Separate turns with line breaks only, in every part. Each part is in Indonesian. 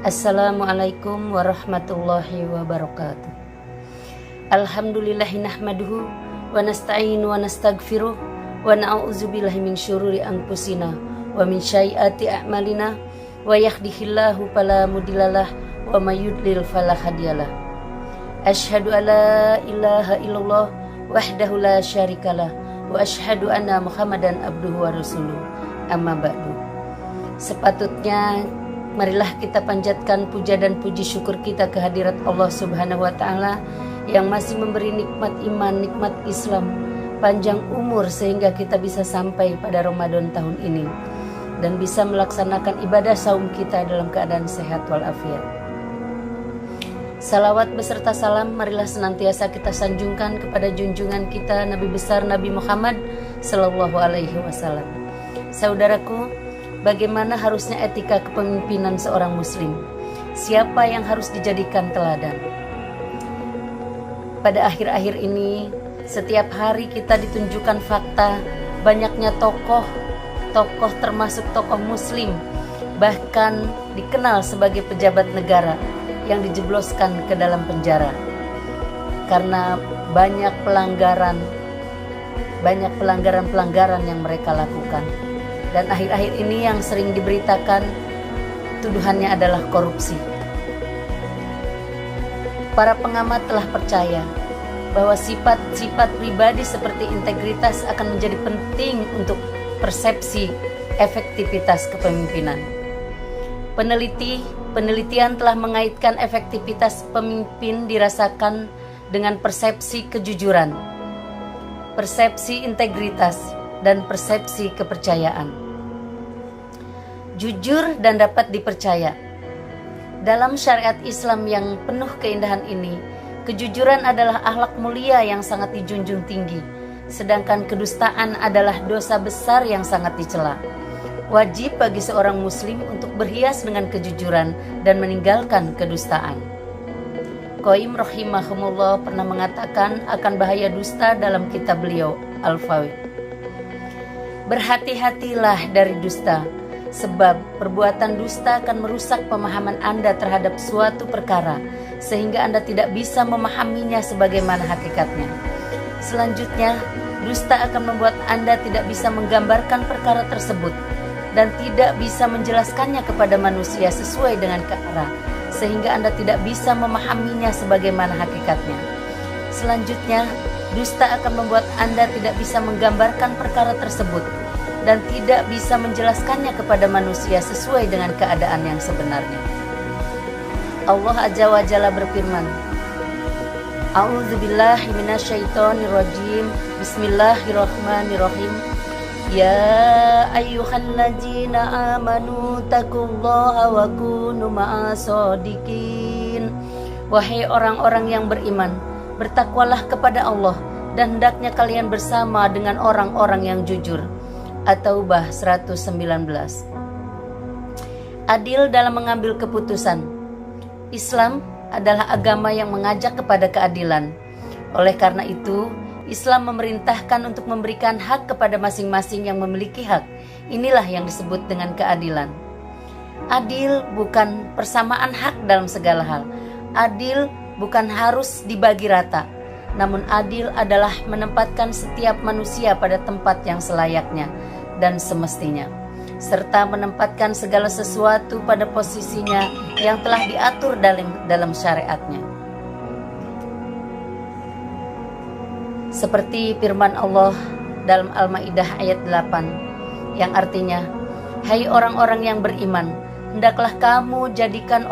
Assalamualaikum warahmatullahi wabarakatuh. Alhamdulillahi nahmaduhu wa nasta'inu wa nastaghfiruh wa na'udzubillahi min syururi anfusina wa min sayyiati a'malina wa yahdihillahu fala mudhillalah wa may yudlil fala hadiyalah. Asyhadu an la ilaha illallah wahdahu la syarikalah wa asyhadu anna Muhammadan abduhu wa rasuluh. Amma ba'du. Sepatutnya marilah kita panjatkan puja dan puji syukur kita kehadirat Allah Subhanahu wa Ta'ala yang masih memberi nikmat iman, nikmat Islam, panjang umur sehingga kita bisa sampai pada Ramadan tahun ini dan bisa melaksanakan ibadah saum kita dalam keadaan sehat walafiat. Salawat beserta salam marilah senantiasa kita sanjungkan kepada junjungan kita Nabi besar Nabi Muhammad sallallahu alaihi wasallam. Saudaraku, bagaimana harusnya etika kepemimpinan seorang muslim? Siapa yang harus dijadikan teladan? Pada akhir-akhir ini, setiap hari kita ditunjukkan fakta banyaknya tokoh termasuk tokoh muslim, bahkan dikenal sebagai pejabat negara yang dijebloskan ke dalam penjara karena banyak pelanggaran yang mereka lakukan. Dan akhir-akhir ini yang sering diberitakan tuduhannya adalah korupsi. Para pengamat telah percaya bahwa sifat-sifat pribadi seperti integritas akan menjadi penting untuk persepsi efektivitas kepemimpinan. Penelitian telah mengaitkan efektivitas pemimpin dirasakan dengan persepsi kejujuran, persepsi integritas, dan persepsi kepercayaan. Jujur dan dapat dipercaya. Dalam syariat Islam yang penuh keindahan ini, kejujuran adalah akhlak mulia yang sangat dijunjung tinggi, sedangkan kedustaan adalah dosa besar yang sangat dicela. Wajib bagi seorang muslim untuk berhias dengan kejujuran dan meninggalkan kedustaan. Qayyim rahimahumullah pernah mengatakan akan bahaya dusta dalam kitab beliau Al-Fawaid. Berhati-hatilah dari dusta, sebab perbuatan dusta akan merusak pemahaman Anda terhadap suatu perkara, sehingga Anda tidak bisa memahaminya sebagaimana hakikatnya. Selanjutnya, dusta akan membuat Anda tidak bisa menggambarkan perkara tersebut, dan tidak bisa menjelaskannya kepada manusia sesuai dengan kearah, sehingga Anda tidak bisa memahaminya sebagaimana hakikatnya. Selanjutnya, dusta akan membuat Anda tidak bisa menggambarkan perkara tersebut dan tidak bisa menjelaskannya kepada manusia sesuai dengan keadaan yang sebenarnya. Allah Azza wa Jalla berfirman, A'udzubillahi minasyaitonirrajim. Bismillahirrahmanirrahim. Ya ayyuhalladzina amanu taqullaha wa kunu ma'as-shadiqin. Wahai orang-orang yang beriman, bertakwalah kepada Allah dan hendaknya kalian bersama dengan orang-orang yang jujur. At-Taubah 119. Adil dalam mengambil keputusan. Islam adalah agama yang mengajak kepada keadilan. Oleh karena itu, Islam memerintahkan untuk memberikan hak kepada masing-masing yang memiliki hak. Inilah yang disebut dengan keadilan. Adil bukan persamaan hak dalam segala hal. Adil bukan harus dibagi rata. Namun adil adalah menempatkan setiap manusia pada tempat yang selayaknya dan semestinya, serta menempatkan segala sesuatu pada posisinya yang telah diatur dalam syariatnya. Seperti firman Allah dalam Al-Maidah ayat 8 yang artinya, hai orang-orang yang beriman, hendaklah kamu jadikan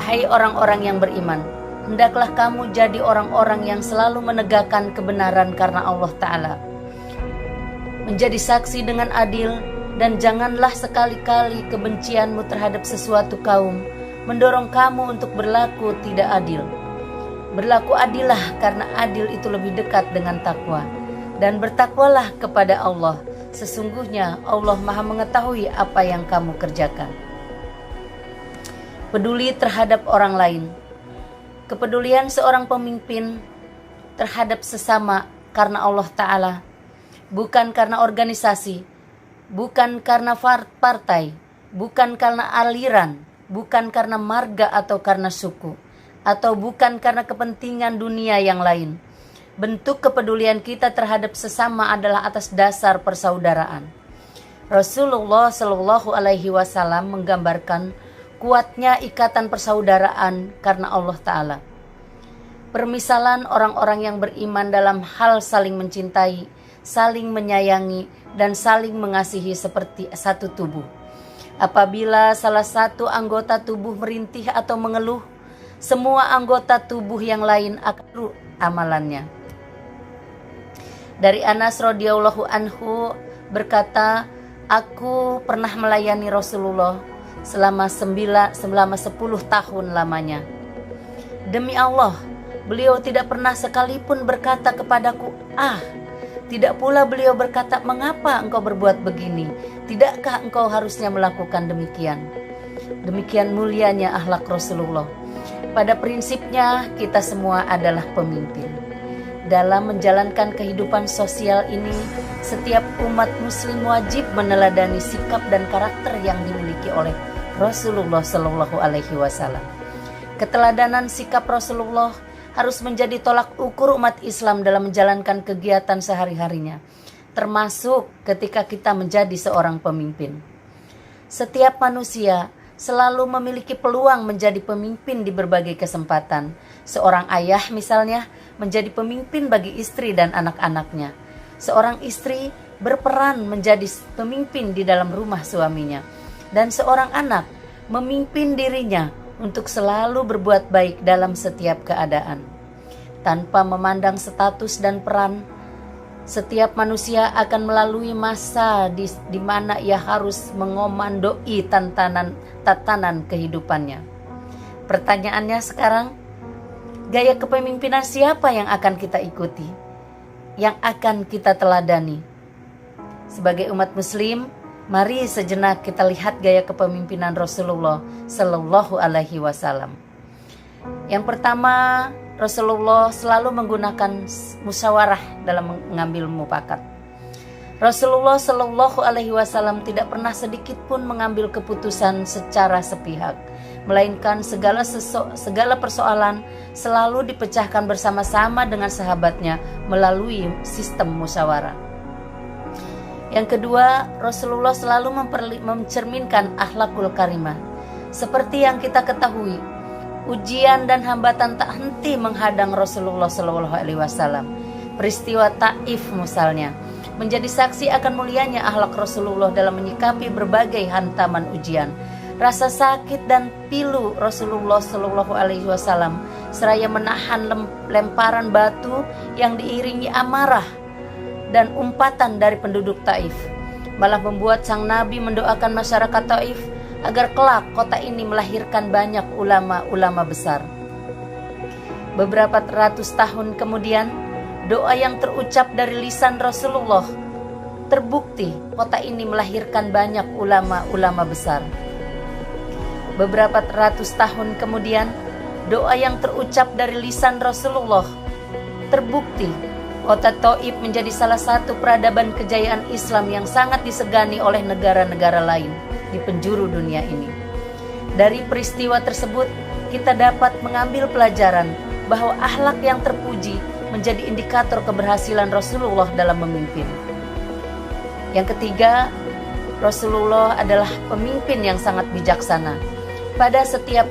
hai orang-orang yang beriman, hendaklah kamu jadi orang-orang yang selalu menegakkan kebenaran karena Allah Ta'ala. Menjadi saksi dengan adil, dan janganlah sekali-kali kebencianmu terhadap sesuatu kaum mendorong kamu untuk berlaku tidak adil. Berlaku adillah karena adil itu lebih dekat dengan takwa. Dan bertakwalah kepada Allah. Sesungguhnya Allah Maha mengetahui apa yang kamu kerjakan. Peduli terhadap orang lain. Kepedulian seorang pemimpin terhadap sesama karena Allah Ta'ala, bukan karena organisasi, bukan karena partai, bukan karena aliran, bukan karena marga atau karena suku, atau bukan karena kepentingan dunia yang lain. Bentuk kepedulian kita terhadap sesama adalah atas dasar persaudaraan. Rasulullah Shallallahu Alaihi Wasallam menggambarkan kuatnya ikatan persaudaraan karena Allah Ta'ala. Permisalan orang-orang yang beriman dalam hal saling mencintai, saling menyayangi, dan saling mengasihi seperti satu tubuh. Apabila salah satu anggota tubuh merintih atau mengeluh, semua anggota tubuh yang lain akan amalannya. Dari Anas radhiyallahu anhu berkata, aku pernah melayani Rasulullah selama 10 tahun lamanya. Demi Allah, beliau tidak pernah sekalipun berkata kepadaku, tidak pula beliau berkata, mengapa engkau berbuat begini? Tidakkah engkau harusnya melakukan demikian? Demikian mulianya akhlak Rasulullah. Pada prinsipnya kita semua adalah pemimpin. Dalam menjalankan kehidupan sosial ini, setiap umat muslim wajib meneladani sikap dan karakter yang dimiliki oleh Rasulullah Shallallahu Alaihi Wasallam. Keteladanan sikap Rasulullah harus menjadi tolak ukur umat Islam dalam menjalankan kegiatan sehari-harinya, termasuk ketika kita menjadi seorang pemimpin. Setiap manusia selalu memiliki peluang menjadi pemimpin di berbagai kesempatan. Seorang ayah misalnya menjadi pemimpin bagi istri dan anak-anaknya. Seorang istri berperan menjadi pemimpin di dalam rumah suaminya. Dan seorang anak memimpin dirinya untuk selalu berbuat baik dalam setiap keadaan. Tanpa memandang status dan peran, setiap manusia akan melalui masa di mana ia harus mengomandoi tatanan kehidupannya. Pertanyaannya sekarang, gaya kepemimpinan siapa yang akan kita ikuti? Yang akan kita teladani? Sebagai umat muslim, mari sejenak kita lihat gaya kepemimpinan Rasulullah Shallallahu Alaihi Wasallam. Yang pertama, Rasulullah selalu menggunakan musyawarah dalam mengambil mufakat. Rasulullah Shallallahu Alaihi Wasallam tidak pernah sedikit pun mengambil keputusan secara sepihak, melainkan segala persoalan selalu dipecahkan bersama-sama dengan sahabatnya melalui sistem musyawarah. Yang kedua, Rasulullah selalu mencerminkan akhlakul karimah. Seperti yang kita ketahui, ujian dan hambatan tak henti menghadang Rasulullah SAW. Peristiwa Taif misalnya menjadi saksi akan mulianya akhlak Rasulullah dalam menyikapi berbagai hantaman ujian. Rasa sakit dan pilu Rasulullah SAW seraya menahan lemparan batu yang diiringi amarah dan umpatan dari penduduk Taif, malah membuat sang Nabi mendoakan masyarakat Taif agar kelak kota ini melahirkan banyak ulama-ulama besar. Beberapa ratus tahun kemudian, doa yang terucap dari lisan Rasulullah terbukti kota ini melahirkan banyak ulama-ulama besar. Beberapa ratus tahun kemudian, doa yang terucap dari lisan Rasulullah terbukti kota Taif menjadi salah satu peradaban kejayaan Islam yang sangat disegani oleh negara-negara lain di penjuru dunia ini. Dari peristiwa tersebut, kita dapat mengambil pelajaran bahwa akhlak yang terpuji menjadi indikator keberhasilan Rasulullah dalam memimpin. Yang ketiga, Rasulullah adalah pemimpin yang sangat bijaksana. Pada setiap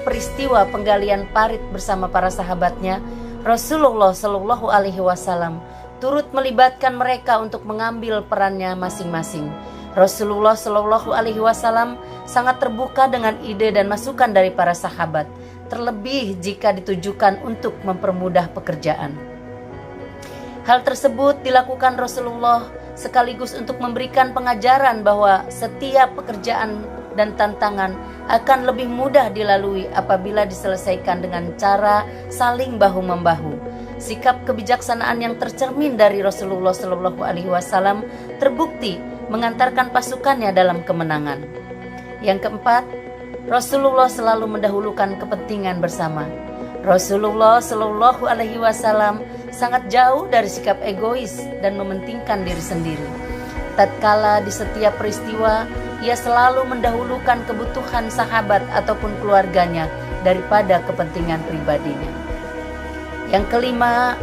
peristiwa penggalian parit bersama para sahabatnya, Rasulullah Shallallahu Alaihi Wasallam turut melibatkan mereka untuk mengambil perannya masing-masing. Rasulullah Shallallahu Alaihi Wasallam sangat terbuka dengan ide dan masukan dari para sahabat, terlebih jika ditujukan untuk mempermudah pekerjaan. Hal tersebut dilakukan Rasulullah sekaligus untuk memberikan pengajaran bahwa setiap pekerjaan dan tantangan akan lebih mudah dilalui apabila diselesaikan dengan cara saling bahu-membahu. Sikap kebijaksanaan yang tercermin dari Rasulullah Shallallahu Alaihi Wasallam terbukti mengantarkan pasukannya dalam kemenangan. Yang keempat, Rasulullah selalu mendahulukan kepentingan bersama. Rasulullah Shallallahu Alaihi Wasallam sangat jauh dari sikap egois dan mementingkan diri sendiri. Tatkala di setiap peristiwa ia selalu mendahulukan kebutuhan sahabat ataupun keluarganya daripada kepentingan pribadinya. Yang kelima,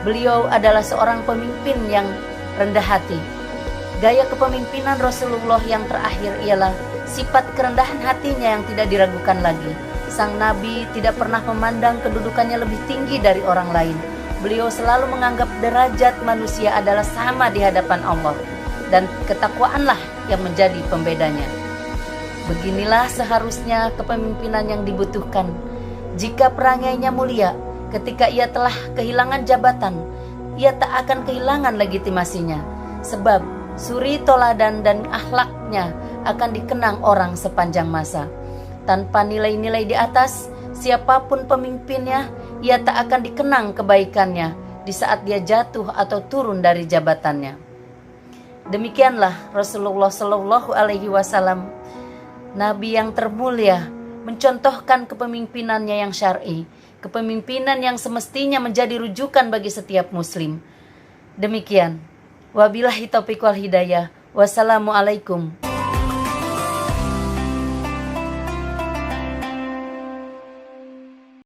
beliau adalah seorang pemimpin yang rendah hati. Gaya kepemimpinan Rasulullah yang terakhir ialah sifat kerendahan hatinya yang tidak diragukan lagi. Sang Nabi tidak pernah memandang kedudukannya lebih tinggi dari orang lain. Beliau selalu menganggap derajat manusia adalah sama di hadapan Allah, dan ketakwaanlah yang menjadi pembedanya. Beginilah seharusnya kepemimpinan yang dibutuhkan. Jika perangainya mulia, ketika ia telah kehilangan jabatan, ia tak akan kehilangan legitimasinya, sebab suri toladan dan akhlaknya akan dikenang orang sepanjang masa. Tanpa nilai-nilai di atas, siapapun pemimpinnya, ia tak akan dikenang kebaikannya di saat dia jatuh atau turun dari jabatannya. Demikianlah Rasulullah Shallallahu Alaihi Wasallam, Nabi yang termulia, mencontohkan kepemimpinannya yang syar'i, kepemimpinan yang semestinya menjadi rujukan bagi setiap muslim. Demikian, wabillahi taufiq wal hidayah. Wassalamualaikum